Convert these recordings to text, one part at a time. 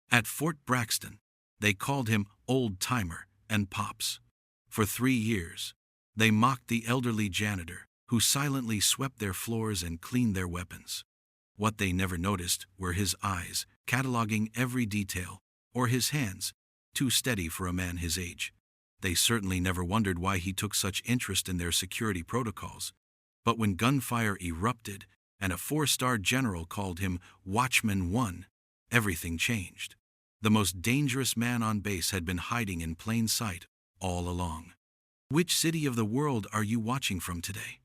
At Fort Braxton, they called him Old Timer and Pops. For 3 years, they mocked the elderly janitor, who silently swept their floors and cleaned their weapons. What they never noticed were his eyes, cataloging every detail, or his hands, too steady for a man his age. They certainly never wondered why he took such interest in their security protocols. But when gunfire erupted, and a 4-star general called him Watchman 1, everything changed. The most dangerous man on base had been hiding in plain sight all along. Which city of the world are you watching from today?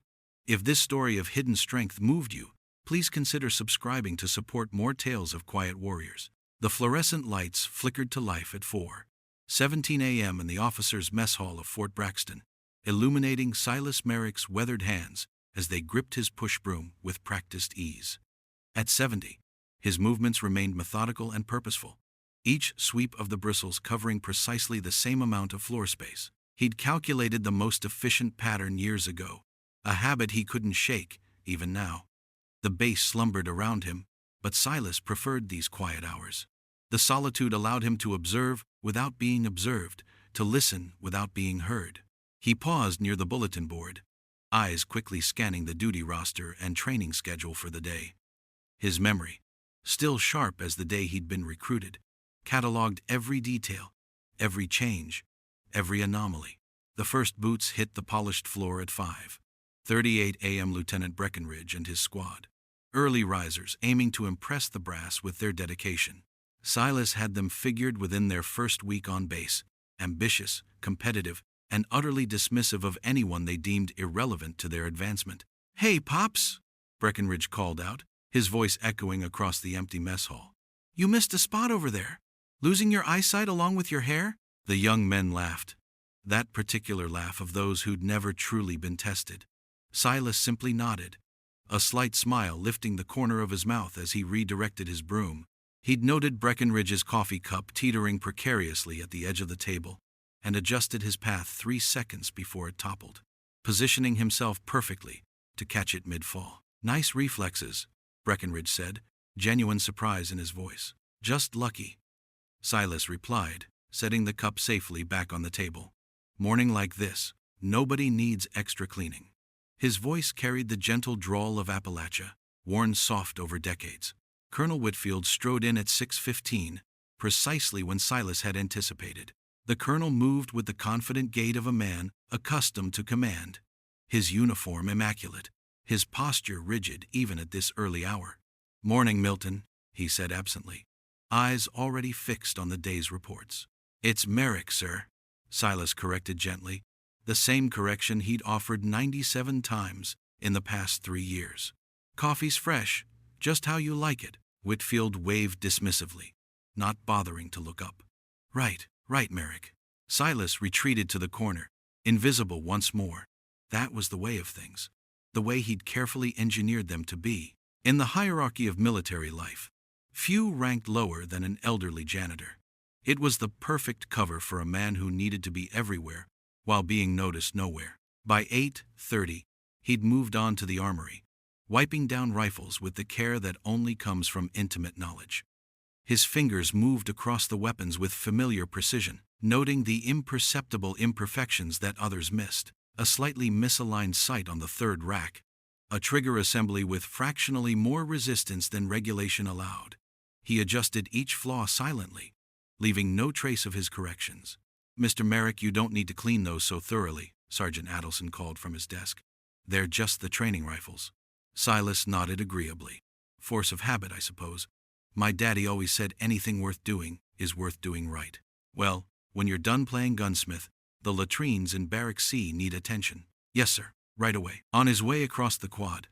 If this story of hidden strength moved you, please consider subscribing to support more tales of quiet warriors. The fluorescent lights flickered to life at 4:17 a.m. in the officers' mess hall of Fort Braxton, illuminating Silas Merrick's weathered hands as they gripped his push broom with practiced ease. At 70, his movements remained methodical and purposeful, each sweep of the bristles covering precisely the same amount of floor space. He'd calculated the most efficient pattern years ago, a habit he couldn't shake, even now. The base slumbered around him, but Silas preferred these quiet hours. The solitude allowed him to observe without being observed, to listen without being heard. He paused near the bulletin board, eyes quickly scanning the duty roster and training schedule for the day. His memory, still sharp as the day he'd been recruited, cataloged every detail, every change, every anomaly. The first boots hit the polished floor at 5:38 a.m. Lieutenant Breckenridge and his squad, early risers aiming to impress the brass with their dedication. Silas had them figured within their first week on base, ambitious, competitive, and utterly dismissive of anyone they deemed irrelevant to their advancement. "Hey, Pops!" Breckenridge called out, his voice echoing across the empty mess hall. "You missed a spot over there. Losing your eyesight along with your hair?" The young men laughed, that particular laugh of those who'd never truly been tested. Silas simply nodded, a slight smile lifting the corner of his mouth as he redirected his broom. He'd noted Breckenridge's coffee cup teetering precariously at the edge of the table, and adjusted his path 3 seconds before it toppled, positioning himself perfectly to catch it mid-fall. "Nice reflexes," Breckenridge said, genuine surprise in his voice. "Just lucky," Silas replied, setting the cup safely back on the table. "Morning like this, nobody needs extra cleaning." His voice carried the gentle drawl of Appalachia, worn soft over decades. Colonel Whitfield strode in at 6:15, precisely when Silas had anticipated. The colonel moved with the confident gait of a man accustomed to command, his uniform immaculate, his posture rigid even at this early hour. "Morning, Milton," he said absently, eyes already fixed on the day's reports. "It's Merrick, sir," Silas corrected gently, the same correction he'd offered 97 times in the past 3 years. "Coffee's fresh, just how you like it," Whitfield waved dismissively, not bothering to look up. Right, Merrick." Silas retreated to the corner, invisible once more. That was the way of things, the way he'd carefully engineered them to be. In the hierarchy of military life, few ranked lower than an elderly janitor. It was the perfect cover for a man who needed to be everywhere while being noticed nowhere. By 8:30, he'd moved on to the armory, wiping down rifles with the care that only comes from intimate knowledge. His fingers moved across the weapons with familiar precision, noting the imperceptible imperfections that others missed. A slightly misaligned sight on the third rack, a trigger assembly with fractionally more resistance than regulation allowed. He adjusted each flaw silently, leaving no trace of his corrections. "Mr. Merrick, you don't need to clean those so thoroughly," Sergeant Adelson called from his desk. "They're just the training rifles." Silas nodded agreeably. "Force of habit, I suppose. My daddy always said anything worth doing is worth doing right. Well, when you're done playing gunsmith, the latrines in Barrack C need attention." "Yes, sir, right away." On his way across the quad,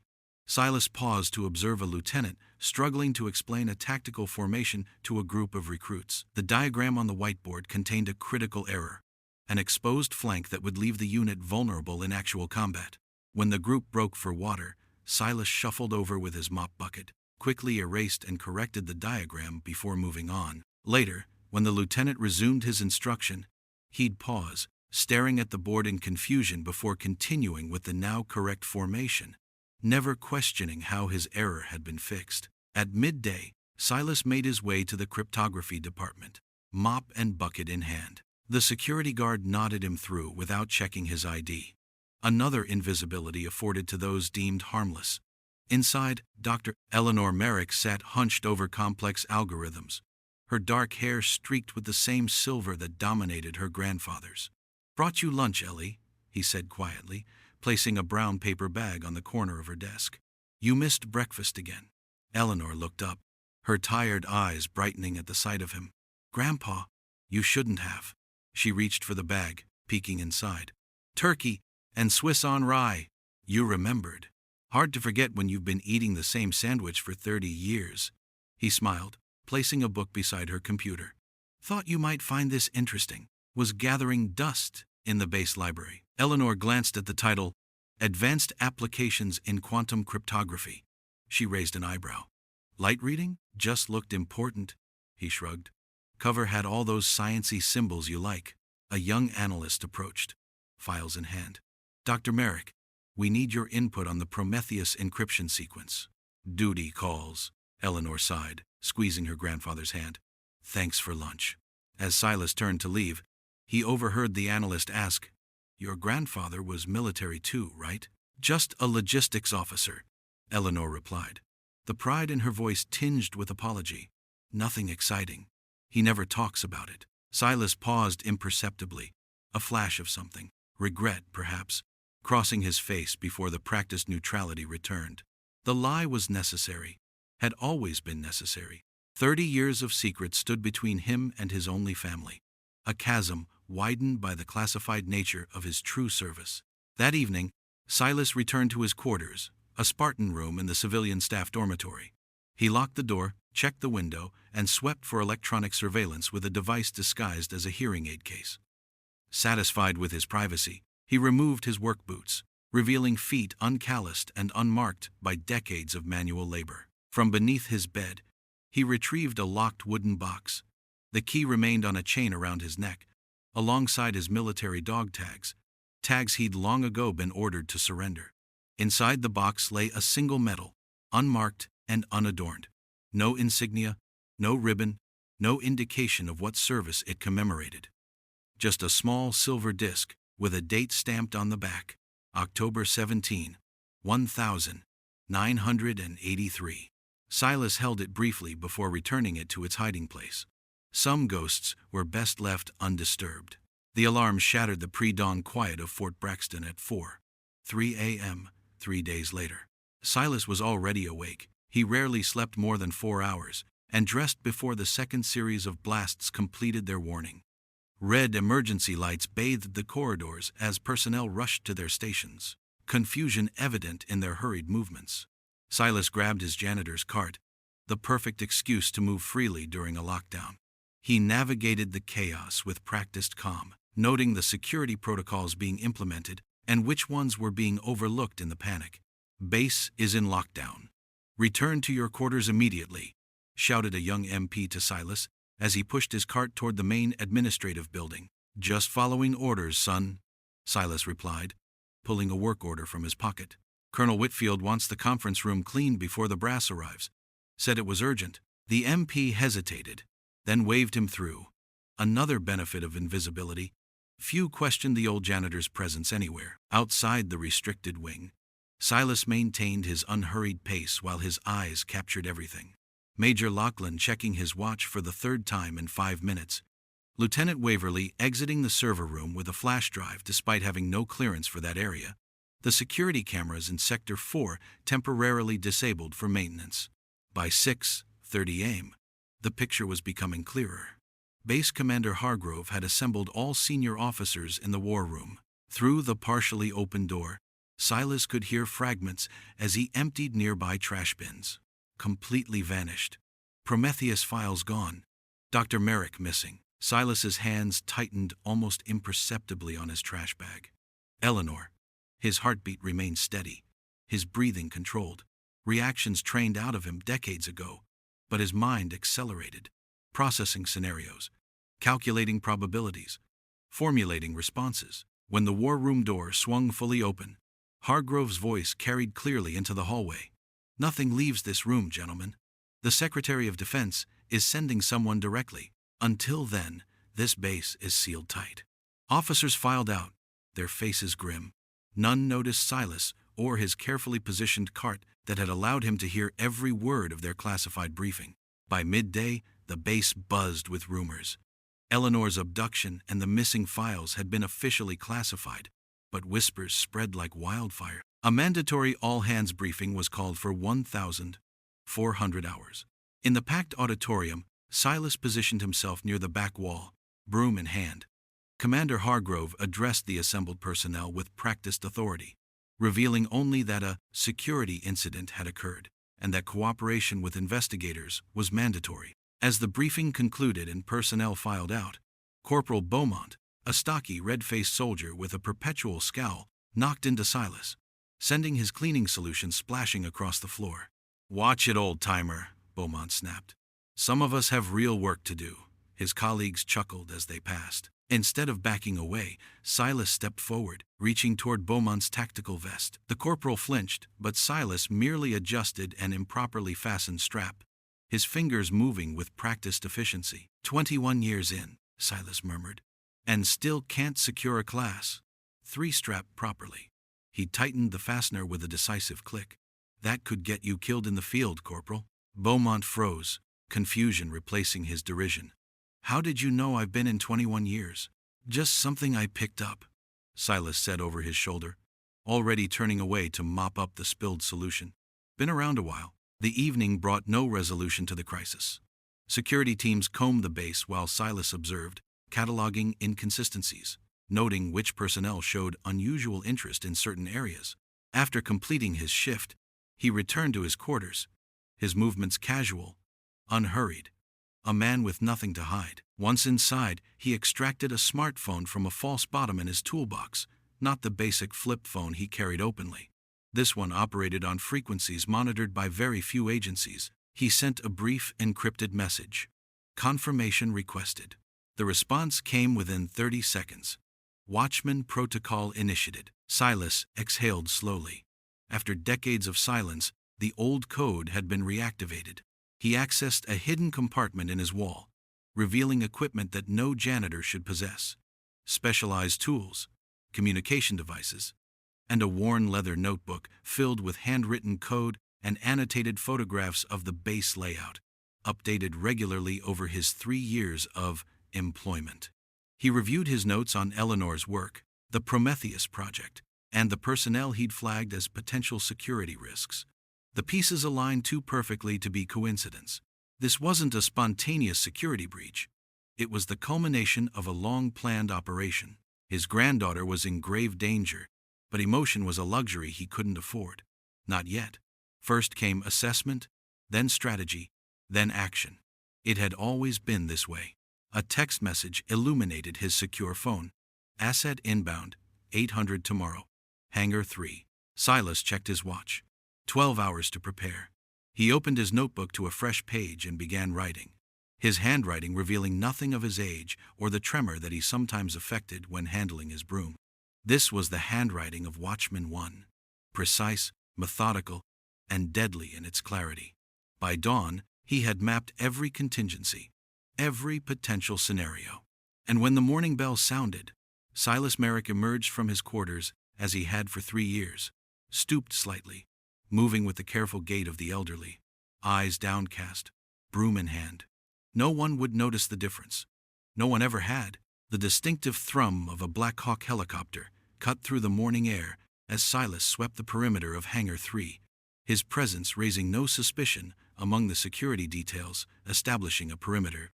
Silas paused to observe a lieutenant struggling to explain a tactical formation to a group of recruits. The diagram on the whiteboard contained a critical error, an exposed flank that would leave the unit vulnerable in actual combat. When the group broke for water, Silas shuffled over with his mop bucket, quickly erased and corrected the diagram before moving on. Later, when the lieutenant resumed his instruction, he'd pause, staring at the board in confusion before continuing with the now correct formation, never questioning how his error had been fixed. At midday, Silas made his way to the cryptography department, mop and bucket in hand. The security guard nodded him through without checking his ID. Another invisibility afforded to those deemed harmless. Inside, Dr. Eleanor Merrick sat hunched over complex algorithms, her dark hair streaked with the same silver that dominated her grandfather's. "Brought you lunch, Ellie," he said quietly, placing a brown paper bag on the corner of her desk. "You missed breakfast again." Eleanor looked up, her tired eyes brightening at the sight of him. "Grandpa, you shouldn't have." She reached for the bag, peeking inside. "Turkey and Swiss on rye." "You remembered. Hard to forget when you've been eating the same sandwich for 30 years. He smiled, placing a book beside her computer. "Thought you might find this interesting." Was gathering dust in the base library. Eleanor glanced at the title, Advanced Applications in Quantum Cryptography. She raised an eyebrow. "Light reading? Just looked important," he shrugged. "Cover had all those sciencey symbols you like." A young analyst approached, files in hand. "Dr. Merrick, we need your input on the Prometheus encryption sequence." "Duty calls," Eleanor sighed, squeezing her grandfather's hand. "Thanks for lunch." As Silas turned to leave, he overheard the analyst ask, "Your grandfather was military too, right?" "Just a logistics officer," Eleanor replied, the pride in her voice tinged with apology. "Nothing exciting. He never talks about it." Silas paused imperceptibly, a flash of something, regret perhaps, crossing his face before the practiced neutrality returned. The lie was necessary, had always been necessary. 30 years of secret stood between him and his only family, a chasm widened by the classified nature of his true service. That evening, Silas returned to his quarters, a Spartan room in the civilian staff dormitory. He locked the door, checked the window, and swept for electronic surveillance with a device disguised as a hearing aid case. Satisfied with his privacy, he removed his work boots, revealing feet uncalloused and unmarked by decades of manual labor. From beneath his bed, he retrieved a locked wooden box. The key remained on a chain around his neck, alongside his military dog tags, tags he'd long ago been ordered to surrender. Inside the box lay a single medal, unmarked and unadorned. No insignia, no ribbon, no indication of what service it commemorated. Just a small silver disc with a date stamped on the back, October 17, 1983. Silas held it briefly before returning it to its hiding place. Some ghosts were best left undisturbed. The alarm shattered the pre-dawn quiet of Fort Braxton at 4:03 a.m., 3 days later. Silas was already awake. He rarely slept more than 4 hours, and dressed before the second series of blasts completed their warning. Red emergency lights bathed the corridors as personnel rushed to their stations, confusion evident in their hurried movements. Silas grabbed his janitor's cart, the perfect excuse to move freely during a lockdown. He navigated the chaos with practiced calm, noting the security protocols being implemented and which ones were being overlooked in the panic. "Base is in lockdown. Return to your quarters immediately," shouted a young MP to Silas as he pushed his cart toward the main administrative building. "Just following orders, son," Silas replied, pulling a work order from his pocket. "Colonel Whitfield wants the conference room cleaned before the brass arrives. Said it was urgent." The MP hesitated, then waved him through. Another benefit of invisibility. Few questioned the old janitor's presence anywhere. Outside the restricted wing, Silas maintained his unhurried pace while his eyes captured everything. Major Lachlan checking his watch for the third time in 5 minutes. Lieutenant Waverly exiting the server room with a flash drive despite having no clearance for that area. The security cameras in Sector 4 temporarily disabled for maintenance. By 6:30 a.m., the picture was becoming clearer. Base Commander Hargrove had assembled all senior officers in the war room. Through the partially open door, Silas could hear fragments as he emptied nearby trash bins. Completely vanished. Prometheus files gone. Dr. Merrick missing. Silas's hands tightened almost imperceptibly on his trash bag. Eleanor. His heartbeat remained steady, his breathing controlled. Reactions trained out of him decades ago, but his mind accelerated, processing scenarios, calculating probabilities, formulating responses. When the war room door swung fully open, Hargrove's voice carried clearly into the hallway. "Nothing leaves this room, gentlemen. The Secretary of Defense is sending someone directly. Until then, this base is sealed tight. Officers filed out, their faces grim. None noticed Silas or his carefully positioned cart that had allowed him to hear every word of their classified briefing. By midday, the base buzzed with rumors. Eleanor's abduction and the missing files had been officially classified, but whispers spread like wildfire. A mandatory all-hands briefing was called for 1,400 hours. In the packed auditorium, Silas positioned himself near the back wall, broom in hand. Commander Hargrove addressed the assembled personnel with practiced authority, revealing only that a security incident had occurred and that cooperation with investigators was mandatory. As the briefing concluded and personnel filed out, Corporal Beaumont, a stocky, red-faced soldier with a perpetual scowl, knocked into Silas, sending his cleaning solution splashing across the floor. "Watch it, old-timer," Beaumont snapped. "Some of us have real work to do." His colleagues chuckled as they passed. Instead of backing away, Silas stepped forward, reaching toward Beaumont's tactical vest. The corporal flinched, but Silas merely adjusted an improperly fastened strap, his fingers moving with practiced efficiency. 21 years in, Silas murmured, and still can't secure a class 3 strap properly. He tightened the fastener with a decisive click. "That could get you killed in the field, Corporal." Beaumont froze, confusion replacing his derision. "How did you know I've been in 21 years? "Just something I picked up," Silas said over his shoulder, already turning away to mop up the spilled solution. "Been around a while." The evening brought no resolution to the crisis. Security teams combed the base while Silas observed, cataloging inconsistencies, noting which personnel showed unusual interest in certain areas. After completing his shift, he returned to his quarters, his movements casual, unhurried. A man with nothing to hide. Once inside, he extracted a smartphone from a false bottom in his toolbox, not the basic flip phone he carried openly. This one operated on frequencies monitored by very few agencies. He sent a brief encrypted message. "Confirmation requested." The response came within 30 seconds. "Watchman protocol initiated." Silas exhaled slowly. After decades of silence, the old code had been reactivated. He accessed a hidden compartment in his wall, revealing equipment that no janitor should possess. Specialized tools, communication devices, and a worn leather notebook filled with handwritten code and annotated photographs of the base layout, updated regularly over his 3 years of employment. He reviewed his notes on Eleanor's work, the Prometheus project, and the personnel he'd flagged as potential security risks. The pieces aligned too perfectly to be coincidence. This wasn't a spontaneous security breach. It was the culmination of a long-planned operation. His granddaughter was in grave danger, but emotion was a luxury he couldn't afford. Not yet. First came assessment, then strategy, then action. It had always been this way. A text message illuminated his secure phone. "Asset inbound, 800 tomorrow. Hangar 3. Silas checked his watch. 12 hours to prepare. He opened his notebook to a fresh page and began writing, his handwriting revealing nothing of his age or the tremor that he sometimes affected when handling his broom. This was the handwriting of Watchman 1, precise, methodical, and deadly in its clarity. By dawn, he had mapped every contingency, every potential scenario. And when the morning bell sounded, Silas Merrick emerged from his quarters as he had for 3 years, stooped slightly, moving with the careful gait of the elderly, eyes downcast, broom in hand. No one would notice the difference. No one ever had. The distinctive thrum of a Black Hawk helicopter cut through the morning air as Silas swept the perimeter of Hangar 3, his presence raising no suspicion among the security details establishing a perimeter.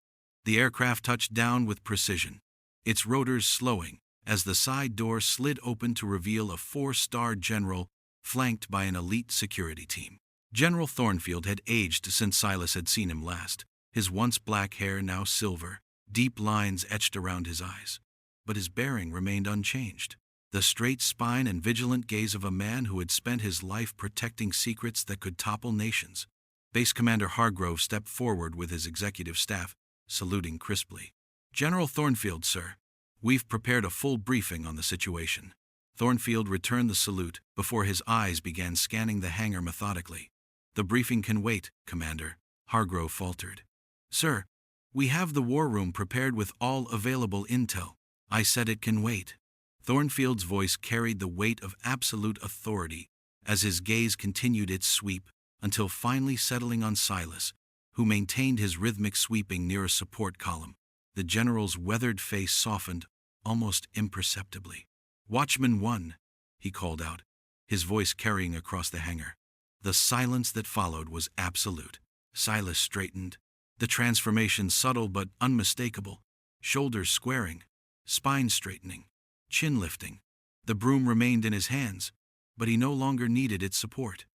The aircraft touched down with precision, its rotors slowing as the side door slid open to reveal a 4-star general flanked by an elite security team. General Thornfield had aged since Silas had seen him last, his once black hair now silver, deep lines etched around his eyes. But his bearing remained unchanged. The straight spine and vigilant gaze of a man who had spent his life protecting secrets that could topple nations. Base Commander Hargrove stepped forward with his executive staff, saluting crisply. "General Thornfield, sir. We've prepared a full briefing on the situation." Thornfield returned the salute before his eyes began scanning the hangar methodically. "The briefing can wait, Commander." Hargrove faltered. Sir, we have the war room prepared with all available intel. I said it can wait. Thornfield's voice carried the weight of absolute authority as his gaze continued its sweep until finally settling on Silas, who maintained his rhythmic sweeping near a support column. The general's weathered face softened almost imperceptibly. Watchman 1, he called out, his voice carrying across the hangar. The silence that followed was absolute. Silas straightened, the transformation subtle but unmistakable, shoulders squaring, spine straightening, chin lifting. The broom remained in his hands, but he no longer needed its support.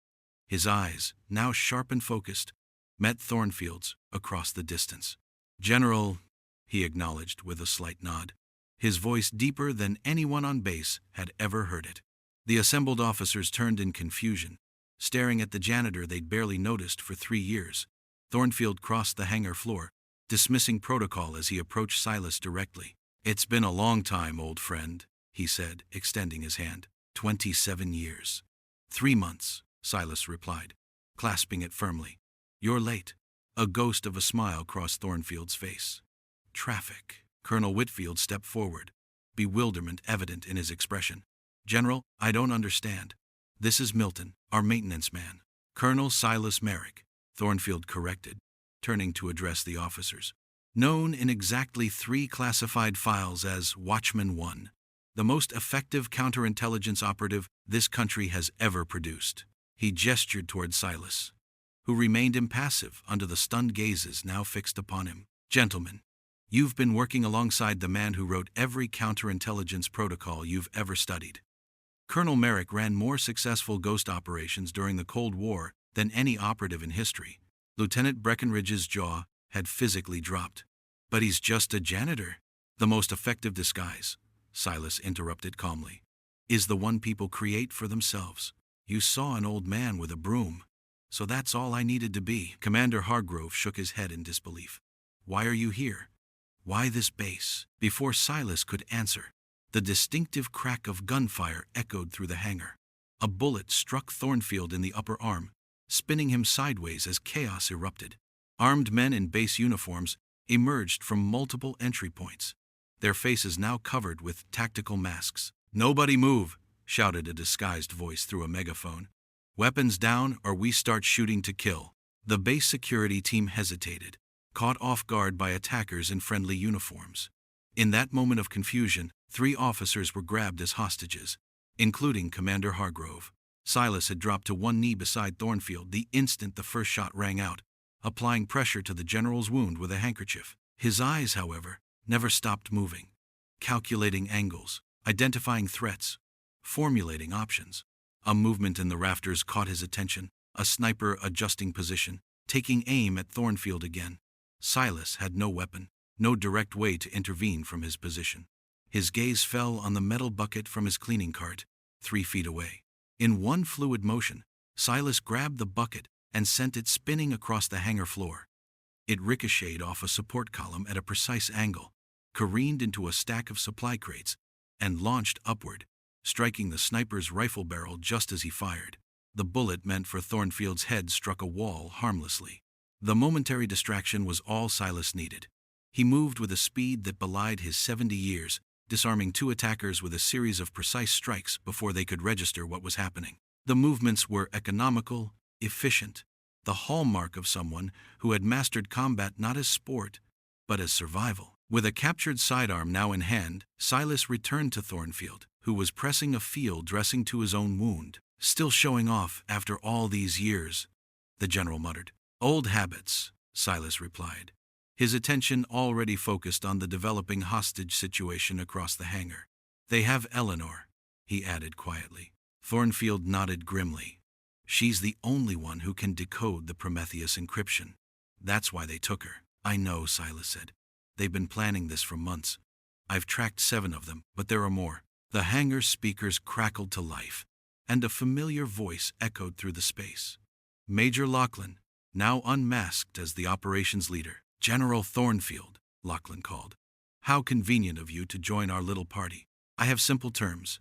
His eyes, now sharp and focused, met Thornfield's across the distance. General, he acknowledged with a slight nod, his voice deeper than anyone on base had ever heard it. The assembled officers turned in confusion, staring at the janitor they'd barely noticed for 3 years. Thornfield crossed the hangar floor, dismissing protocol as he approached Silas directly. It's been a long time, old friend, he said, extending his hand. 27 years. 3 months, Silas replied, clasping it firmly. You're late. A ghost of a smile crossed Thornfield's face. Traffic. Colonel Whitfield stepped forward, bewilderment evident in his expression. General, I don't understand. This is Milton, our maintenance man. Colonel Silas Merrick, Thornfield corrected, turning to address the officers. Known in exactly 3 classified files as Watchman 1, the most effective counterintelligence operative this country has ever produced. He gestured toward Silas, who remained impassive under the stunned gazes now fixed upon him. Gentlemen, you've been working alongside the man who wrote every counterintelligence protocol you've ever studied. Colonel Merrick ran more successful ghost operations during the Cold War than any operative in history. Lieutenant Breckenridge's jaw had physically dropped. But he's just a janitor. The most effective disguise, Silas interrupted calmly, is the one people create for themselves. You saw an old man with a broom, so that's all I needed to be. Commander Hargrove shook his head in disbelief. Why are you here? Why this base? Before Silas could answer, the distinctive crack of gunfire echoed through the hangar. A bullet struck Thornfield in the upper arm, spinning him sideways as chaos erupted. Armed men in base uniforms emerged from multiple entry points, their faces now covered with tactical masks. Nobody move, shouted a disguised voice through a megaphone. Weapons down or we start shooting to kill. The base security team hesitated, caught off guard by attackers in friendly uniforms. In that moment of confusion, 3 officers were grabbed as hostages, including Commander Hargrove. Silas had dropped to one knee beside Thornfield the instant the first shot rang out, applying pressure to the general's wound with a handkerchief. His eyes, however, never stopped moving, calculating angles, identifying threats, formulating options. A movement in the rafters caught his attention, a sniper adjusting position, taking aim at Thornfield again. Silas had no weapon, no direct way to intervene from his position. His gaze fell on the metal bucket from his cleaning cart, 3 feet away. In one fluid motion, Silas grabbed the bucket and sent it spinning across the hangar floor. It ricocheted off a support column at a precise angle, careened into a stack of supply crates, and launched upward, striking the sniper's rifle barrel just as he fired. The bullet meant for Thornfield's head struck a wall harmlessly. The momentary distraction was all Silas needed. He moved with a speed that belied his 70 years, disarming 2 attackers with a series of precise strikes before they could register what was happening. The movements were economical, efficient, the hallmark of someone who had mastered combat not as sport, but as survival. With a captured sidearm now in hand, Silas returned to Thornfield, who was pressing a field dressing to his own wound. Still showing off after all these years, the general muttered. Old habits, Silas replied, his attention already focused on the developing hostage situation across the hangar. They have Eleanor, he added quietly. Thornfield nodded grimly. She's the only one who can decode the Prometheus encryption. That's why they took her. I know, Silas said. They've been planning this for months. I've tracked 7 of them, but there are more. The hangar speakers crackled to life, and a familiar voice echoed through the space. Major Lachlan, now unmasked as the operations leader. General Thornfield, Lachlan called. How convenient of you to join our little party. I have simple terms.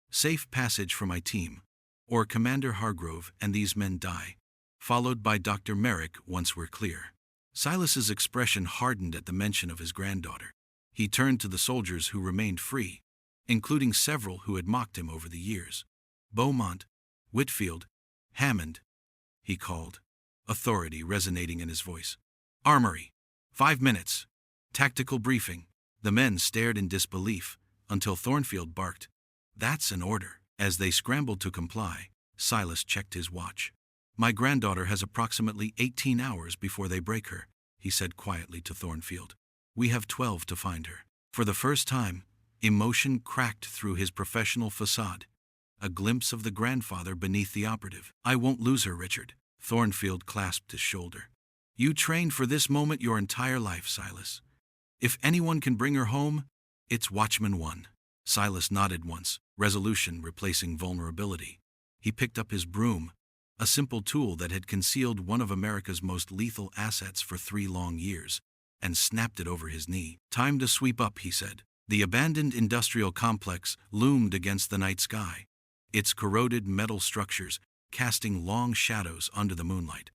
Safe passage for my team, or Commander Hargrove and these men die. followed by Dr. Merrick once we're clear. Silas's expression hardened at the mention of his granddaughter. He turned to the soldiers who remained free, including several who had mocked him over the years. Beaumont, Whitfield, Hammond, he called, authority resonating in his voice. Armory. 5 minutes. Tactical briefing. The men stared in disbelief, until Thornfield barked, "That's an order." As they scrambled to comply, Silas checked his watch. "My granddaughter has approximately 18 hours before they break her," he said quietly to Thornfield. "We have 12 to find her." For the first time, emotion cracked through his professional facade. A glimpse of the grandfather beneath the operative. "I won't lose her, Richard." Thornfield clasped his shoulder. "You trained for this moment your entire life, Silas. If anyone can bring her home, it's Watchman 1. Silas nodded once, resolution replacing vulnerability. He picked up his broom, a simple tool that had concealed one of America's most lethal assets for 3 long years, and snapped it over his knee. "Time to sweep up," he said. The abandoned industrial complex loomed against the night sky, its corroded metal structures casting long shadows under the moonlight.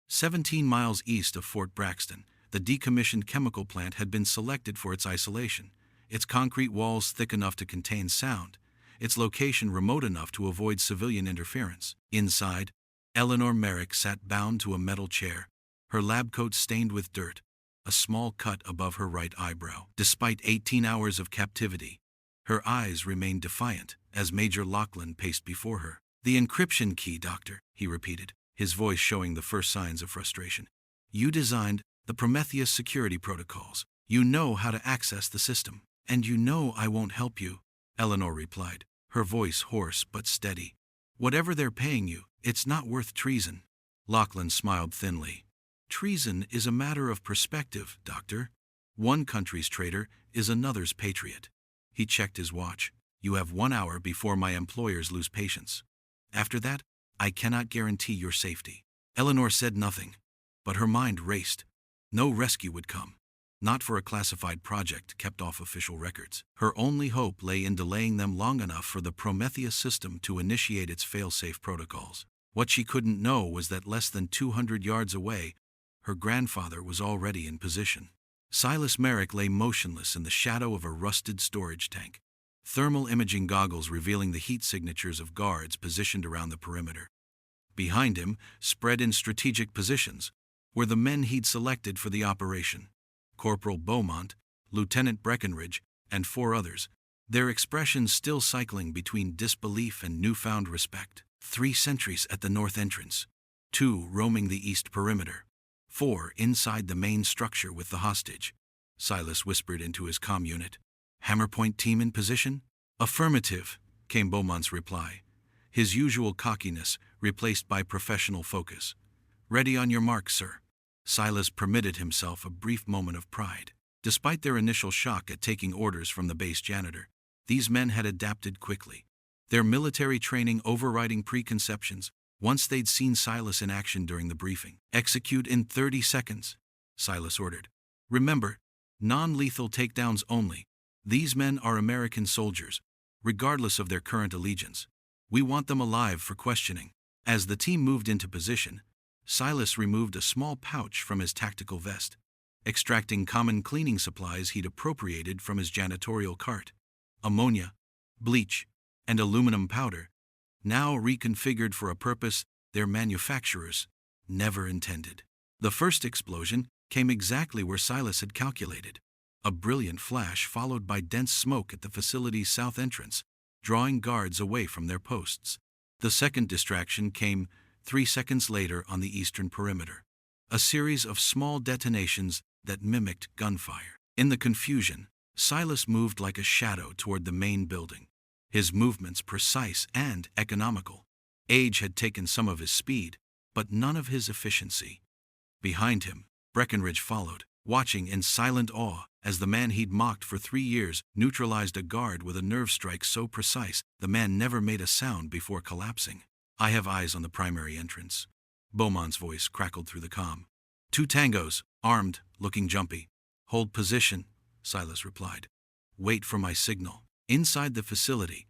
17 miles east of Fort Braxton, the decommissioned chemical plant had been selected for its isolation, its concrete walls thick enough to contain sound, its location remote enough to avoid civilian interference. Inside, Eleanor Merrick sat bound to a metal chair, her lab coat stained with dirt, a small cut above her right eyebrow. Despite 18 hours of captivity, her eyes remained defiant as Major Lachlan paced before her. "The encryption key, Doctor," he repeated, his voice showing the first signs of frustration. "You designed the Prometheus security protocols. You know how to access the system. And you know I won't help you," Eleanor replied, her voice hoarse but steady. "Whatever they're paying you, it's not worth treason." Lachlan smiled thinly. "Treason is a matter of perspective, Doctor. One country's traitor is another's patriot." He checked his watch. "You have 1 hour before my employers lose patience. After that, I cannot guarantee your safety." Eleanor said nothing, but her mind raced. No rescue would come. Not for a classified project kept off official records. Her only hope lay in delaying them long enough for the Prometheus system to initiate its fail-safe protocols. What she couldn't know was that less than 200 yards away, her grandfather was already in position. Silas Merrick lay motionless in the shadow of a rusted storage tank, thermal imaging goggles revealing the heat signatures of guards positioned around the perimeter. Behind him, spread in strategic positions, were the men he'd selected for the operation. Corporal Beaumont, Lieutenant Breckenridge, and 4 others, their expressions still cycling between disbelief and newfound respect. 3 sentries at the north entrance, 2 roaming the east perimeter, 4 inside the main structure with the hostage. Silas whispered into his comm unit. "Hammerpoint team in position?" "Affirmative," came Beaumont's reply, his usual cockiness replaced by professional focus. "Ready on your mark, sir." Silas permitted himself a brief moment of pride. Despite their initial shock at taking orders from the base janitor, these men had adapted quickly, their military training overriding preconceptions once they'd seen Silas in action during the briefing. "Execute in 30 seconds, Silas ordered. "Remember, non-lethal takedowns only. These men are American soldiers, regardless of their current allegiance. We want them alive for questioning." As the team moved into position, Silas removed a small pouch from his tactical vest, extracting common cleaning supplies he'd appropriated from his janitorial cart. Ammonia, bleach, and aluminum powder, now reconfigured for a purpose their manufacturers never intended. The first explosion came exactly where Silas had calculated. A brilliant flash followed by dense smoke at the facility's south entrance, drawing guards away from their posts. The second distraction came 3 seconds later on the eastern perimeter, a series of small detonations that mimicked gunfire. In the confusion, Silas moved like a shadow toward the main building, his movements precise and economical. Age had taken some of his speed, but none of his efficiency. Behind him, Breckenridge followed, watching in silent awe as the man he'd mocked for 3 years neutralized a guard with a nerve strike so precise the man never made a sound before collapsing. "I have eyes on the primary entrance," Beaumont's voice crackled through the comm. 2 tangos, armed, looking jumpy. "Hold position," Silas replied. "Wait for my signal." Inside the facility,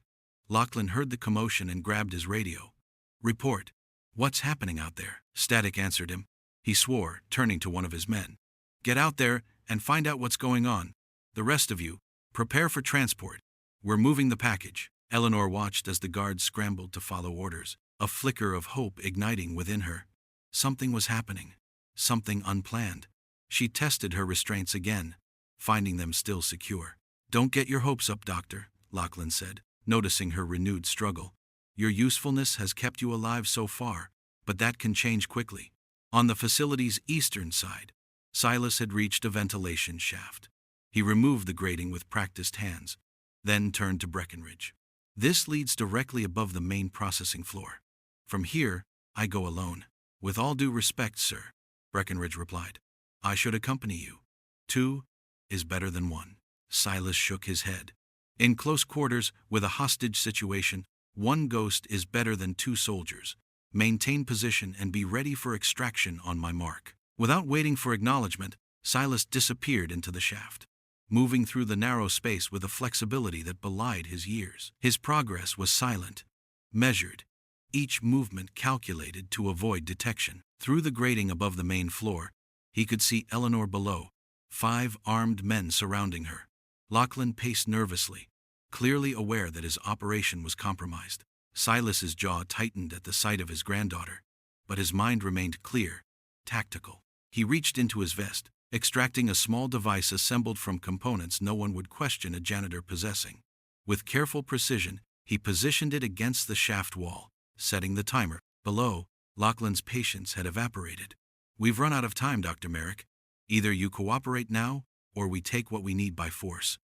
Lachlan heard the commotion and grabbed his radio. "Report. What's happening out there?" Static answered him. He swore, turning to one of his men. Get out there and find out what's going on. The rest of you, prepare for transport. We're moving the package. Eleanor watched as the guards scrambled to follow orders, a flicker of hope igniting within her. Something was happening. Something unplanned. She tested her restraints again, finding them still secure. Don't get your hopes up, Doctor, Lachlan said, noticing her renewed struggle. Your usefulness has kept you alive so far, but that can change quickly. On the facility's eastern side, Silas had reached a ventilation shaft. He removed the grating with practiced hands, then turned to Breckenridge. This leads directly above the main processing floor. From here, I go alone. With all due respect, sir, Breckenridge replied. I should accompany you. 2 is better than 1. Silas shook his head. In close quarters, with a hostage situation, 1 ghost is better than 2 soldiers. Maintain position and be ready for extraction on my mark. Without waiting for acknowledgement, Silas disappeared into the shaft, moving through the narrow space with a flexibility that belied his years. His progress was silent, measured, each movement calculated to avoid detection. Through the grating above the main floor, he could see Eleanor below, 5 armed men surrounding her. Lachlan paced nervously, clearly aware that his operation was compromised. Silas's jaw tightened at the sight of his granddaughter, but his mind remained clear, tactical. He reached into his vest, extracting a small device assembled from components no one would question a janitor possessing. With careful precision, he positioned it against the shaft wall, setting the timer. Below, Lachlan's patience had evaporated. We've run out of time, Dr. Merrick. Either you cooperate now, or we take what we need by force.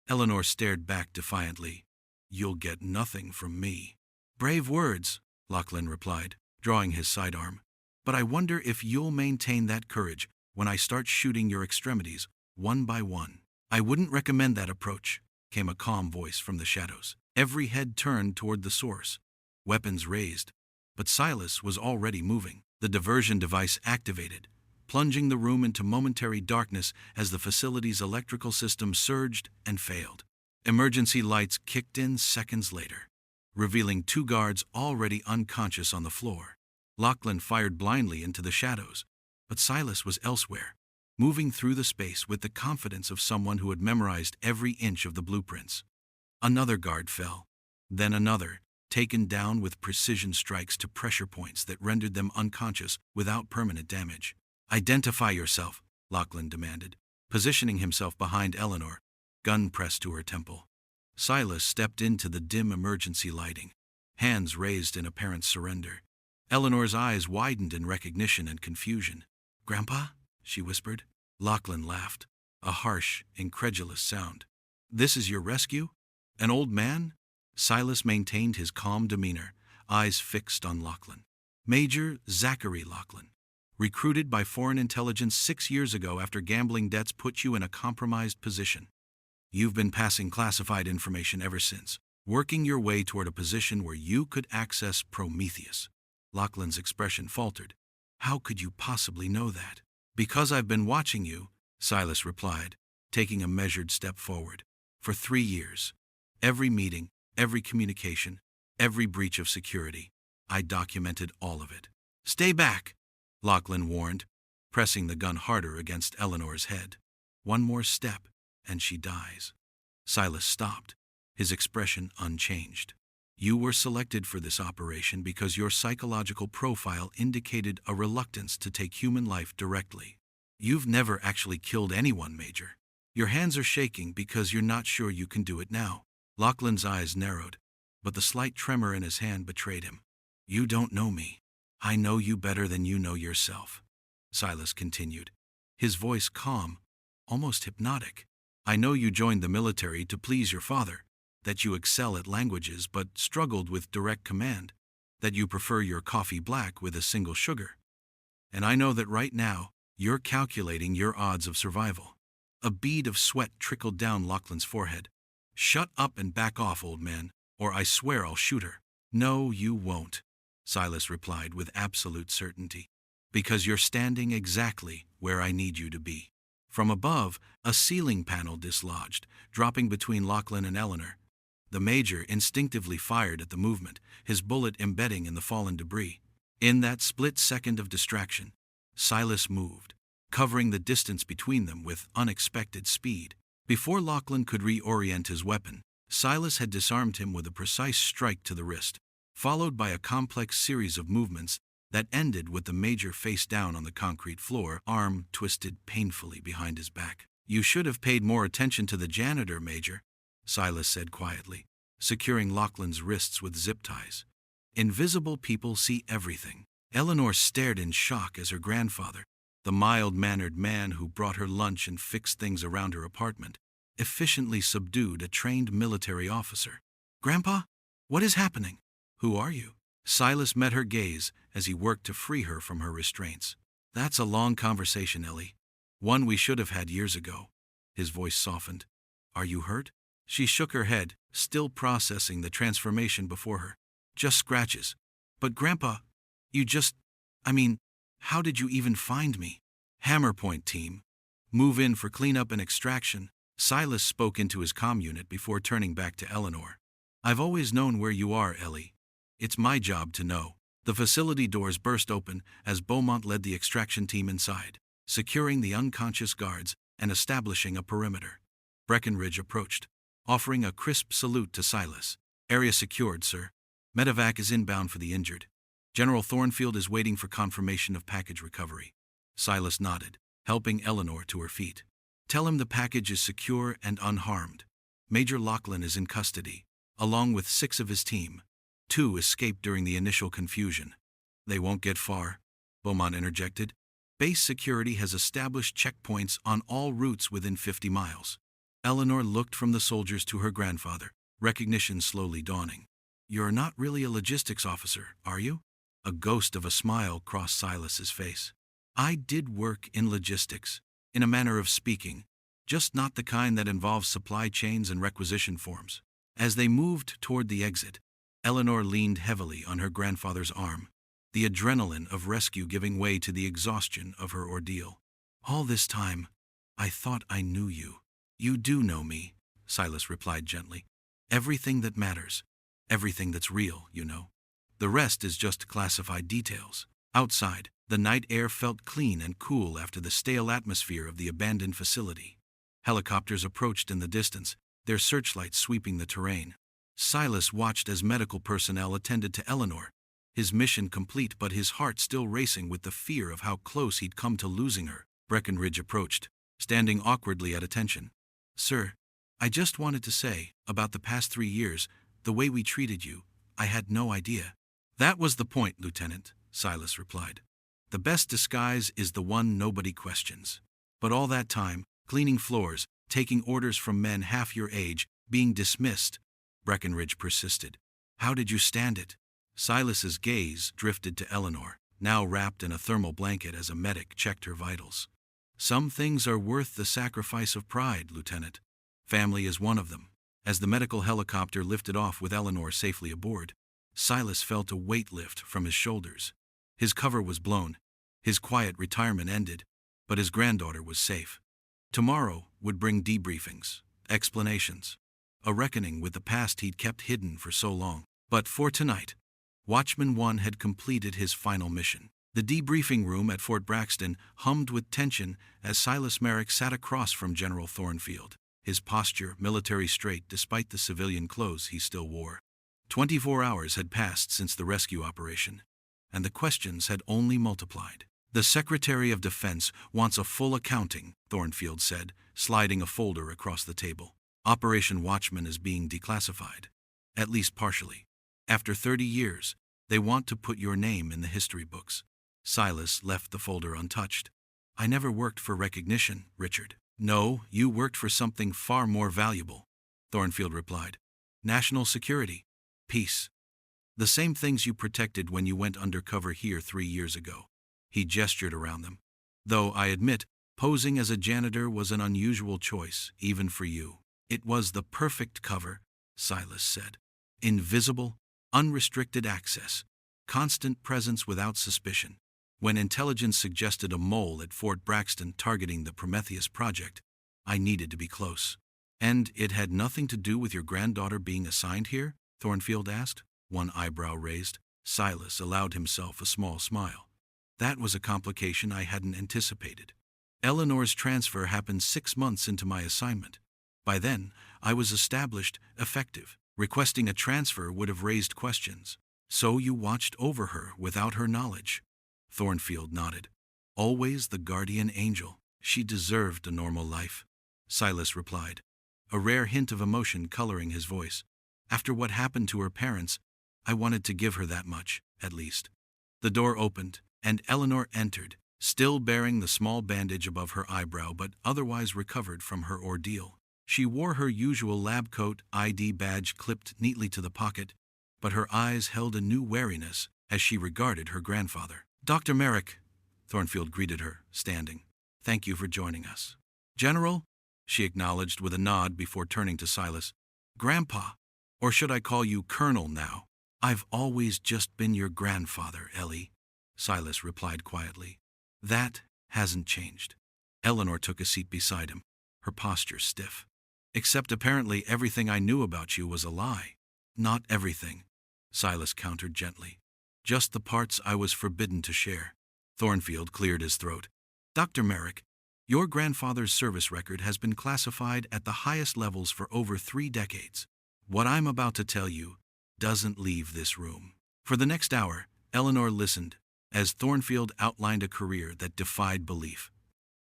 Eleanor stared back defiantly. You'll get nothing from me. Brave words, Lachlan replied, drawing his sidearm. But I wonder if you'll maintain that courage when I start shooting your extremities, one by one. I wouldn't recommend that approach, came a calm voice from the shadows. Every head turned toward the source, weapons raised. But Silas was already moving. The diversion device activated, plunging the room into momentary darkness as the facility's electrical system surged and failed. Emergency lights kicked in seconds later, revealing 2 guards already unconscious on the floor. Lachlan fired blindly into the shadows, but Silas was elsewhere, moving through the space with the confidence of someone who had memorized every inch of the blueprints. Another guard fell, then another, taken down with precision strikes to pressure points that rendered them unconscious without permanent damage. Identify yourself, Lachlan demanded, positioning himself behind Eleanor, gun pressed to her temple. Silas stepped into the dim emergency lighting, hands raised in apparent surrender. Eleanor's eyes widened in recognition and confusion. Grandpa? She whispered. Lachlan laughed, a harsh, incredulous sound. This is your rescue? An old man? Silas maintained his calm demeanor, eyes fixed on Lachlan. Major Zachary Lachlan. Recruited by foreign intelligence 6 years ago after gambling debts put you in a compromised position. You've been passing classified information ever since, working your way toward a position where you could access Prometheus. Lachlan's expression faltered. How could you possibly know that? Because I've been watching you, Silas replied, taking a measured step forward. For 3 years. Every meeting, every communication, every breach of security. I documented all of it. Stay back, Lachlan warned, pressing the gun harder against Eleanor's head. One more step, and she dies. Silas stopped, his expression unchanged. You were selected for this operation because your psychological profile indicated a reluctance to take human life directly. You've never actually killed anyone, Major. Your hands are shaking because you're not sure you can do it now. Lachlan's eyes narrowed, but the slight tremor in his hand betrayed him. You don't know me. I know you better than you know yourself, Silas continued, his voice calm, almost hypnotic. I know you joined the military to please your father, that you excel at languages but struggled with direct command, that you prefer your coffee black with a single sugar. And I know that right now, you're calculating your odds of survival. A bead of sweat trickled down Lachlan's forehead. Shut up and back off, old man, or I swear I'll shoot her. No, you won't, Silas replied with absolute certainty, because you're standing exactly where I need you to be. From above, a ceiling panel dislodged, dropping between Lachlan and Eleanor. The Major instinctively fired at the movement, his bullet embedding in the fallen debris. In that split second of distraction, Silas moved, covering the distance between them with unexpected speed. Before Lachlan could reorient his weapon, Silas had disarmed him with a precise strike to the wrist, followed by a complex series of movements that ended with the major face down on the concrete floor, arm twisted painfully behind his back. "You should have paid more attention to the janitor, Major," Silas said quietly, securing Lachlan's wrists with zip ties. "Invisible people see everything." Eleanor stared in shock as her grandfather, the mild-mannered man who brought her lunch and fixed things around her apartment, efficiently subdued a trained military officer. "Grandpa, what is happening? Who are you?" Silas met her gaze as he worked to free her from her restraints. "That's a long conversation, Ellie. One we should have had years ago." His voice softened. "Are you hurt?" She shook her head, still processing the transformation before her. "Just scratches. But Grandpa, how did you even find me?" "Hammerpoint team. Move in for cleanup and extraction." Silas spoke into his comm unit before turning back to Eleanor. "I've always known where you are, Ellie. It's my job to know." The facility doors burst open as Beaumont led the extraction team inside, securing the unconscious guards and establishing a perimeter. Breckenridge approached, offering a crisp salute to Silas. "Area secured, sir. Medevac is inbound for the injured. General Thornfield is waiting for confirmation of package recovery." Silas nodded, helping Eleanor to her feet. "Tell him the package is secure and unharmed. Major Lachlan is in custody, along with 6 of his team. 2 escaped during the initial confusion." "They won't get far," Beaumont interjected. "Base security has established checkpoints on all routes within 50 miles. Eleanor looked from the soldiers to her grandfather, recognition slowly dawning. "You're not really a logistics officer, are you?" A ghost of a smile crossed Silas's face. "I did work in logistics, in a manner of speaking, just not the kind that involves supply chains and requisition forms." As they moved toward the exit, Eleanor leaned heavily on her grandfather's arm, the adrenaline of rescue giving way to the exhaustion of her ordeal. "All this time, I thought I knew you." "You do know me," Silas replied gently. "Everything that matters, everything that's real, you know. The rest is just classified details." Outside, the night air felt clean and cool after the stale atmosphere of the abandoned facility. Helicopters approached in the distance, their searchlights sweeping the terrain. Silas watched as medical personnel attended to Eleanor, his mission complete but his heart still racing with the fear of how close he'd come to losing her. Breckenridge approached, standing awkwardly at attention. "Sir, I just wanted to say, about the past 3 years, the way we treated you, I had no idea." "That was the point, Lieutenant," Silas replied. "The best disguise is the one nobody questions. But all that time, cleaning floors, taking orders from men half your age, being dismissed," Breckenridge persisted. "How did you stand it?" Silas's gaze drifted to Eleanor, now wrapped in a thermal blanket as a medic checked her vitals. "Some things are worth the sacrifice of pride, Lieutenant. Family is one of them." As the medical helicopter lifted off with Eleanor safely aboard, Silas felt a weight lift from his shoulders. His cover was blown, his quiet retirement ended, but his granddaughter was safe. Tomorrow would bring debriefings, explanations, a reckoning with the past he'd kept hidden for so long. But for tonight, Watchman 1 had completed his final mission. The debriefing room at Fort Braxton hummed with tension as Silas Merrick sat across from General Thornfield, his posture military straight despite the civilian clothes he still wore. 24 hours had passed since the rescue operation, and the questions had only multiplied. "The Secretary of Defense wants a full accounting," Thornfield said, sliding a folder across the table. "Operation Watchman is being declassified, at least partially. After 30 years, they want to put your name in the history books." Silas left the folder untouched. "I never worked for recognition, Richard." "No, you worked for something far more valuable," Thornfield replied. "National security. Peace. The same things you protected when you went undercover here 3 years ago." He gestured around them. "Though I admit, posing as a janitor was an unusual choice, even for you." "It was the perfect cover," Silas said. "Invisible, unrestricted access, constant presence without suspicion. When intelligence suggested a mole at Fort Braxton targeting the Prometheus project, I needed to be close." "And it had nothing to do with your granddaughter being assigned here?" Thornfield asked, one eyebrow raised. Silas allowed himself a small smile. That was a complication I hadn't anticipated. Eleanor's transfer happened 6 months into my assignment. By then, I was established, effective. Requesting a transfer would have raised questions. So you watched over her without her knowledge? Thornfield nodded. Always the guardian angel. She deserved a normal life, Silas replied, a rare hint of emotion coloring his voice. After what happened to her parents, I wanted to give her that much, at least. The door opened, and Eleanor entered, still bearing the small bandage above her eyebrow but otherwise recovered from her ordeal. She wore her usual lab coat, ID badge clipped neatly to the pocket, but her eyes held a new wariness as she regarded her grandfather. Dr. Merrick, Thornfield greeted her, standing. Thank you for joining us. General, she acknowledged with a nod before turning to Silas. Grandpa, or should I call you Colonel now? I've always just been your grandfather, Ellie, Silas replied quietly. That hasn't changed. Eleanor took a seat beside him, her posture stiff. Except apparently everything I knew about you was a lie. Not everything, Silas countered gently. Just the parts I was forbidden to share. Thornfield cleared his throat. Dr. Merrick, your grandfather's service record has been classified at the highest levels for over 3 decades. What I'm about to tell you doesn't leave this room. For the next hour, Eleanor listened, as Thornfield outlined a career that defied belief.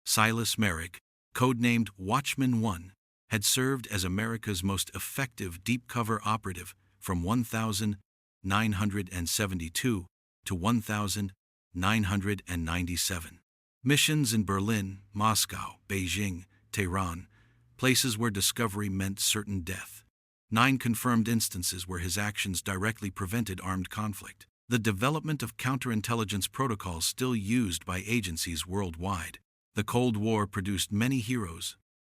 Silas Merrick, codenamed Watchman 1, had served as America's most effective deep-cover operative from 1972 to 1997. Missions in Berlin, Moscow, Beijing, Tehran, places where discovery meant certain death. 9 confirmed instances where his actions directly prevented armed conflict. The development of counterintelligence protocols still used by agencies worldwide. The Cold War produced many heroes,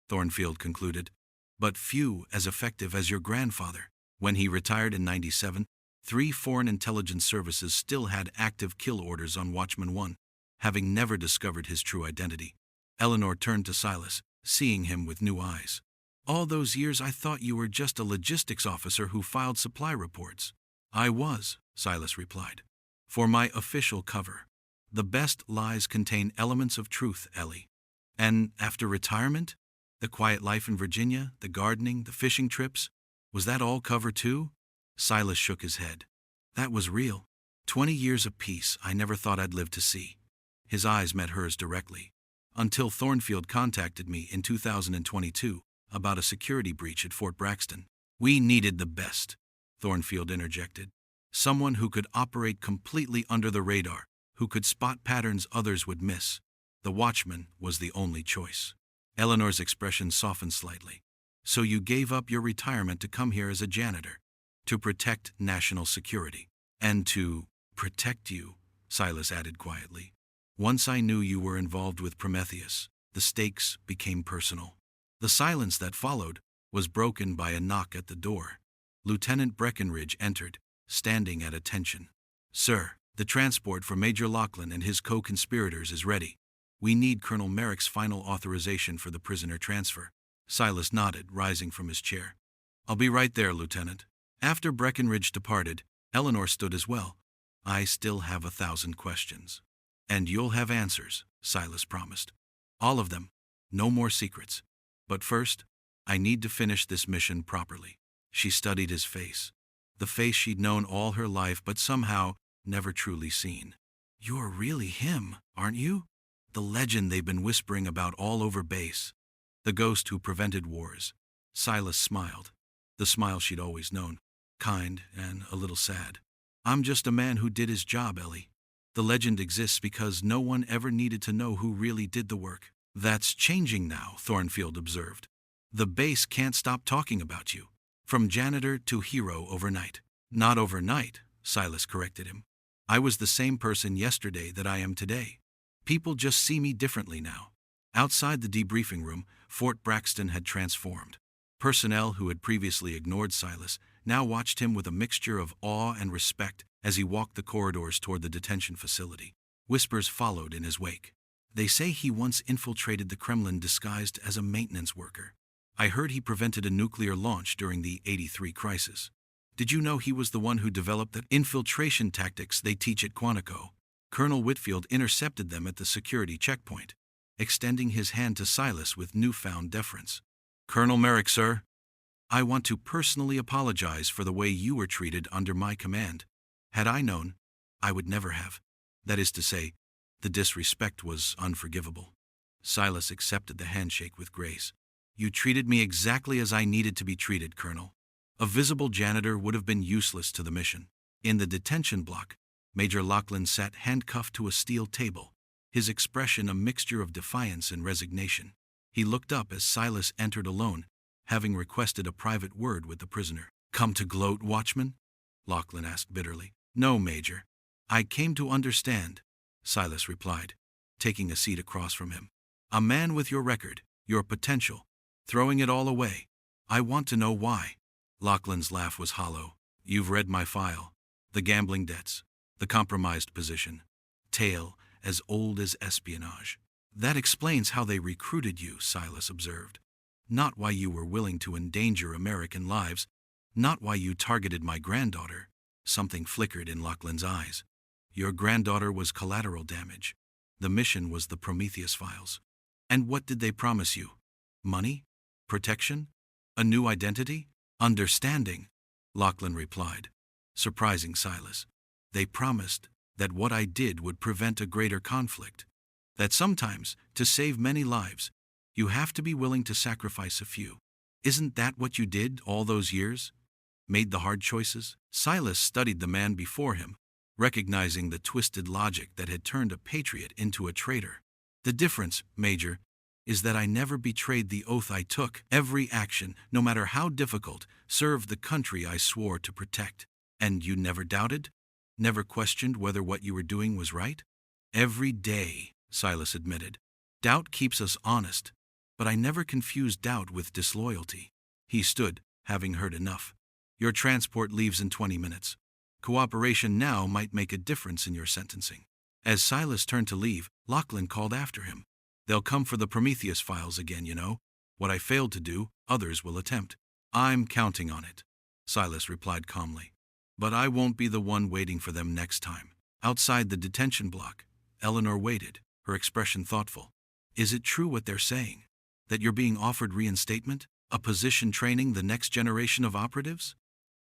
Thornfield concluded, but few as effective as your grandfather. When he retired in 97, 3 foreign intelligence services still had active kill orders on Watchman 1, having never discovered his true identity. Eleanor turned to Silas, seeing him with new eyes. All those years I thought you were just a logistics officer who filed supply reports. I was, Silas replied. For my official cover. The best lies contain elements of truth, Ellie. And after retirement? The quiet life in Virginia, the gardening, the fishing trips? Was that all cover too? Silas shook his head. That was real. 20 years of peace I never thought I'd live to see. His eyes met hers directly. Until Thornfield contacted me in 2022 about a security breach at Fort Braxton. We needed the best, Thornfield interjected. Someone who could operate completely under the radar, who could spot patterns others would miss. The Watchman was the only choice. Eleanor's expression softened slightly. So you gave up your retirement to come here as a janitor, to protect national security. And to protect you, Silas added quietly. Once I knew you were involved with Prometheus, the stakes became personal. The silence that followed was broken by a knock at the door. Lieutenant Breckenridge entered, standing at attention. Sir, the transport for Major Lachlan and his co-conspirators is ready. We need Colonel Merrick's final authorization for the prisoner transfer. Silas nodded, rising from his chair. I'll be right there, Lieutenant. After Breckenridge departed, Eleanor stood as well. I still have 1,000 questions. And you'll have answers, Silas promised. All of them. No more secrets. But first, I need to finish this mission properly. She studied his face. The face she'd known all her life but somehow never truly seen. You're really him, aren't you? The legend they've been whispering about all over base. The ghost who prevented wars. Silas smiled. The smile she'd always known. Kind and a little sad. I'm just a man who did his job, Ellie. The legend exists because no one ever needed to know who really did the work. That's changing now, Thornfield observed. The base can't stop talking about you. From janitor to hero overnight. Not overnight, Silas corrected him. I was the same person yesterday that I am today. People just see me differently now. Outside the debriefing room, Fort Braxton had transformed. Personnel who had previously ignored Silas now watched him with a mixture of awe and respect as he walked the corridors toward the detention facility. Whispers followed in his wake. They say he once infiltrated the Kremlin disguised as a maintenance worker. I heard he prevented a nuclear launch during the '83 crisis. Did you know he was the one who developed the infiltration tactics they teach at Quantico? Colonel Whitfield intercepted them at the security checkpoint, extending his hand to Silas with newfound deference. Colonel Merrick, sir, I want to personally apologize for the way you were treated under my command. Had I known, I would never have. That is to say, the disrespect was unforgivable. Silas accepted the handshake with grace. You treated me exactly as I needed to be treated, Colonel. A visible janitor would have been useless to the mission. In the detention block, Major Lachlan sat handcuffed to a steel table, his expression a mixture of defiance and resignation. He looked up as Silas entered alone, having requested a private word with the prisoner. Come to gloat, Watchman? Lachlan asked bitterly. No, Major. I came to understand, Silas replied, taking a seat across from him. A man with your record, your potential, throwing it all away. I want to know why. Lachlan's laugh was hollow. You've read my file. The gambling debts, the compromised position, tale as old as espionage. That explains how they recruited you, Silas observed. Not why you were willing to endanger American lives, not why you targeted my granddaughter. Something flickered in Lachlan's eyes. Your granddaughter was collateral damage. The mission was the Prometheus files. And what did they promise you? Money? Protection? A new identity? Understanding, Lachlan replied, surprising Silas. They promised that what I did would prevent a greater conflict. That sometimes, to save many lives, you have to be willing to sacrifice a few. Isn't that what you did all those years? Made the hard choices? Silas studied the man before him, recognizing the twisted logic that had turned a patriot into a traitor. The difference, Major, is that I never betrayed the oath I took. Every action, no matter how difficult, served the country I swore to protect. And you never doubted? Never questioned whether what you were doing was right? Every day, Silas admitted. Doubt keeps us honest, but I never confused doubt with disloyalty. He stood, having heard enough. Your transport leaves in 20 minutes. Cooperation now might make a difference in your sentencing. As Silas turned to leave, Lachlan called after him. They'll come for the Prometheus files again, you know. What I failed to do, others will attempt. I'm counting on it, Silas replied calmly. But I won't be the one waiting for them next time. Outside the detention block, Eleanor waited, her expression thoughtful. Is it true what they're saying? That you're being offered reinstatement? A position training the next generation of operatives?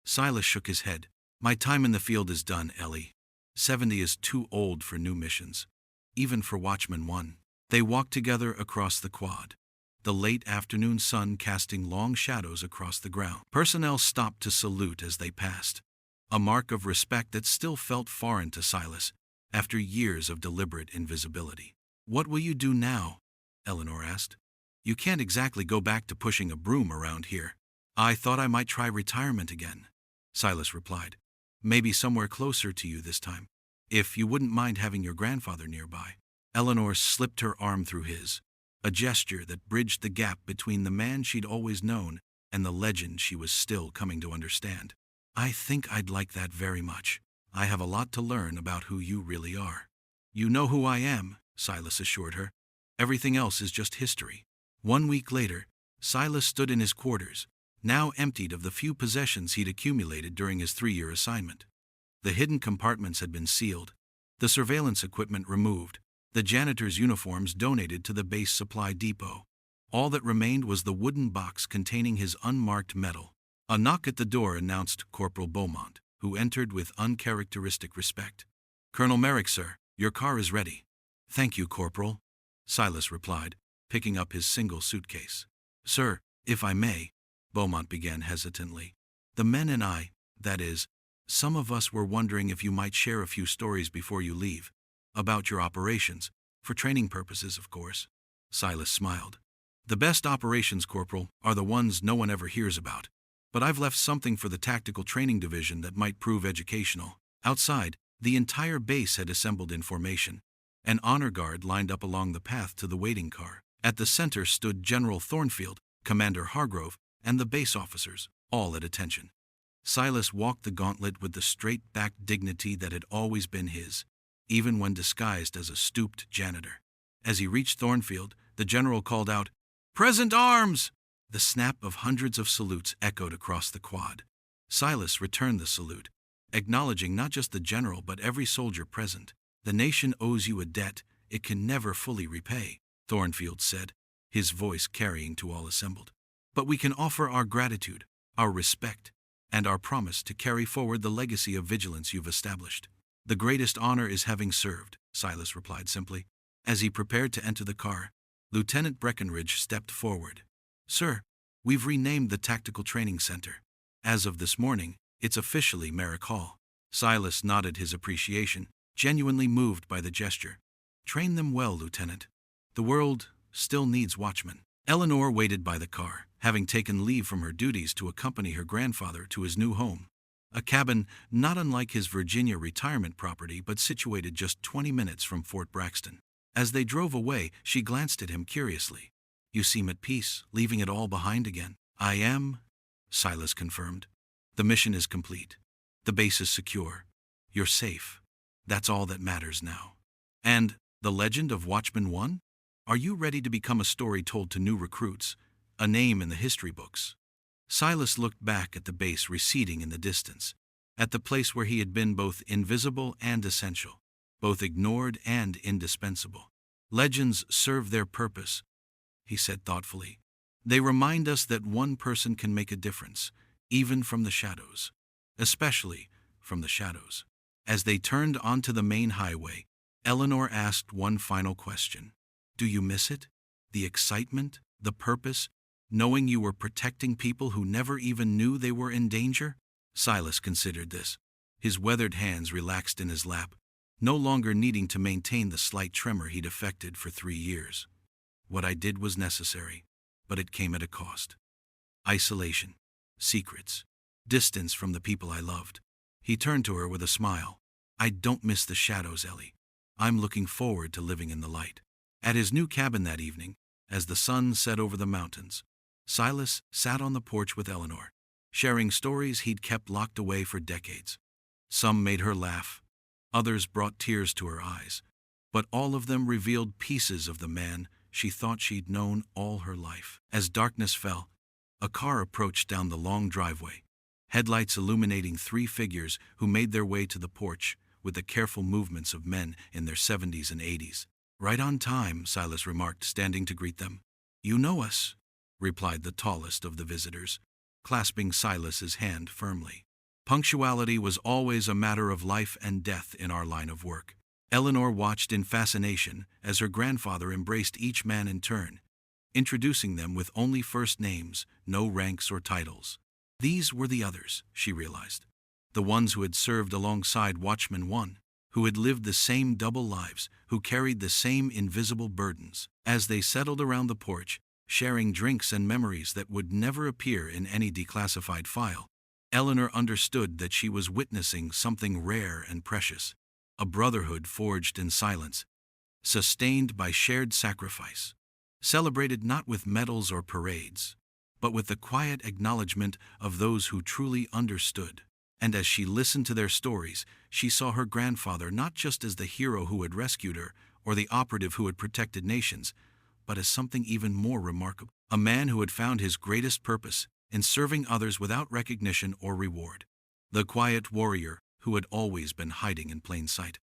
Silas shook his head. My time in the field is done, Ellie. 70 is too old for new missions. Even for Watchman 1. They walked together across the quad, the late afternoon sun casting long shadows across the ground. Personnel stopped to salute as they passed, a mark of respect that still felt foreign to Silas after years of deliberate invisibility. What will you do now? Eleanor asked. You can't exactly go back to pushing a broom around here. I thought I might try retirement again, Silas replied. Maybe somewhere closer to you this time, if you wouldn't mind having your grandfather nearby. Eleanor slipped her arm through his, a gesture that bridged the gap between the man she'd always known and the legend she was still coming to understand. I think I'd like that very much. I have a lot to learn about who you really are. You know who I am, Silas assured her. Everything else is just history. 1 week later, Silas stood in his quarters, now emptied of the few possessions he'd accumulated during his 3-year assignment. The hidden compartments had been sealed, the surveillance equipment removed, the janitor's uniforms donated to the base supply depot. All that remained was the wooden box containing his unmarked medal. A knock at the door announced Corporal Beaumont, who entered with uncharacteristic respect. Colonel Merrick, sir, your car is ready. Thank you, Corporal, Silas replied, picking up his single suitcase. Sir, if I may, Beaumont began hesitantly. The men and I, that is, some of us were wondering if you might share a few stories before you leave. About your operations, for training purposes, of course. Silas smiled. The best operations, Corporal, are the ones no one ever hears about. But I've left something for the tactical training division that might prove educational. Outside, the entire base had assembled in formation. An honor guard lined up along the path to the waiting car. At the center stood General Thornfield, Commander Hargrove, and the base officers, all at attention. Silas walked the gauntlet with the straight-backed dignity that had always been his, even when disguised as a stooped janitor. As he reached Thornfield, the general called out, "Present arms!" The snap of hundreds of salutes echoed across the quad. Silas returned the salute, acknowledging not just the general but every soldier present. "The nation owes you a debt it can never fully repay," Thornfield said, his voice carrying to all assembled. "But we can offer our gratitude, our respect, and our promise to carry forward the legacy of vigilance you've established." "The greatest honor is having served," Silas replied simply. As he prepared to enter the car, Lieutenant Breckenridge stepped forward. "Sir, we've renamed the Tactical Training Center. As of this morning, it's officially Merrick Hall." Silas nodded his appreciation, genuinely moved by the gesture. "Train them well, Lieutenant. The world still needs watchmen." Eleanor waited by the car, having taken leave from her duties to accompany her grandfather to his new home. A cabin not unlike his Virginia retirement property but situated just 20 minutes from Fort Braxton. As they drove away, she glanced at him curiously. "You seem at peace, leaving it all behind again." "I am," Silas confirmed. "The mission is complete. The base is secure. You're safe. That's all that matters now." "And the legend of Watchman 1? Are you ready to become a story told to new recruits, a name in the history books?" Silas looked back at the base receding in the distance, at the place where he had been both invisible and essential, both ignored and indispensable. "Legends serve their purpose," he said thoughtfully. "They remind us that one person can make a difference, even from the shadows. Especially from the shadows." As they turned onto the main highway, Eleanor asked one final question. "Do you miss it? The excitement, the purpose, knowing you were protecting people who never even knew they were in danger?" Silas considered this. His weathered hands relaxed in his lap, no longer needing to maintain the slight tremor he'd affected for 3 years. "What I did was necessary, but it came at a cost. Isolation, secrets, distance from the people I loved." He turned to her with a smile. "I don't miss the shadows, Ellie. I'm looking forward to living in the light." At his new cabin that evening, as the sun set over the mountains, Silas sat on the porch with Eleanor, sharing stories he'd kept locked away for decades. Some made her laugh, others brought tears to her eyes, but all of them revealed pieces of the man she thought she'd known all her life. As darkness fell, a car approached down the long driveway, headlights illuminating 3 figures who made their way to the porch with the careful movements of men in their 70s and 80s. "Right on time," Silas remarked, standing to greet them. "You know us," replied the tallest of the visitors, clasping Silas's hand firmly. "Punctuality was always a matter of life and death in our line of work." Eleanor watched in fascination as her grandfather embraced each man in turn, introducing them with only first names, no ranks or titles. These were the others, she realized. The ones who had served alongside Watchman 1, who had lived the same double lives, who carried the same invisible burdens. As they settled around the porch, sharing drinks and memories that would never appear in any declassified file, Eleanor understood that she was witnessing something rare and precious, a brotherhood forged in silence, sustained by shared sacrifice, celebrated not with medals or parades, but with the quiet acknowledgement of those who truly understood. And as she listened to their stories, she saw her grandfather not just as the hero who had rescued her or the operative who had protected nations, but as something even more remarkable, a man who had found his greatest purpose in serving others without recognition or reward, the quiet warrior who had always been hiding in plain sight.